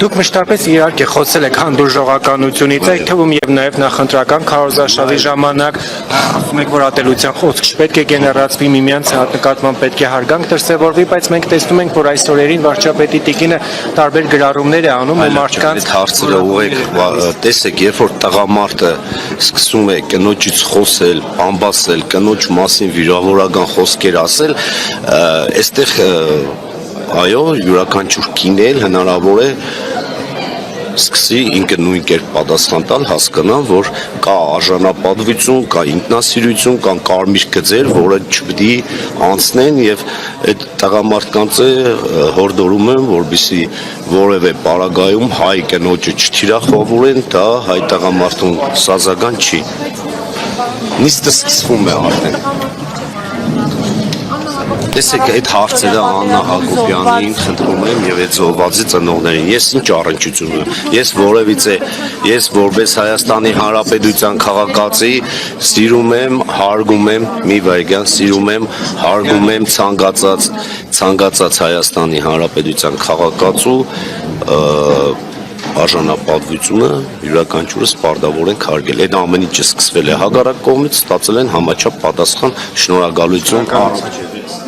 Դուք մշտապես իհարկե խոսել եք հանդուրժողականությունից, այդ թվում եւ նաեւ նախընտրական քարոզարշավի ժամանակ ասում եք, որ ատելության խոսք չպետք է գեներացվի, միմյանց նկատմամբ պետք է հարգանք դրսևորվի, բայց մենք տեսնում ենք, որ այս օրերին վարչապետի տիկինը տարբեր գրառումներ է անում ու մարդկանց հարցերը ուղեք, տեսեք, երբ որ տղամարդը սկսում է կնոջից խոսել, բամբասել, կնոջ մասին վիրավորական խոսքեր ասել, այստեղ այո, յուրաքանչյուր կին էլ հնարավոր է սկսի ինքը նույն կերպ պատասխան տալ, հասկանան, որ կա արժանապատվություն, կա ինքնասիրություն, կան կարմիր գծեր, որը չպետք է անցնեն եւ այդ տղամարդկանց հորդորում եմ, որպեսզի որևէ պարագայում հայ կնոջը չթիրախավորեն, դա հայ տղամարդուն սազական չի։ Նիստը սկսվում է արդեն։ Տեսեք, այդ հարցերը Աննա Հակոբյանին խնդրում եմ եւ այդ զոհվածի ծնողներին։ Ես ինչ առնչություն ունեմ։ Ես որպես Հայաստանի Հանրապետության քաղաքացի սիրում եմ, հարգում եմ, մի վայրկյան սիրում եմ, հարգում եմ ցանկացած Հայաստանի Հանրապետության քաղաքացու արժանապատվությունը յուրաքանչյուրս պարտավոր ենք հարգել։ Այդ ամեն ինչը սկսվել է հակառակ կողմից, ստացել են համաչափ պատասխան, շնորհակալություն։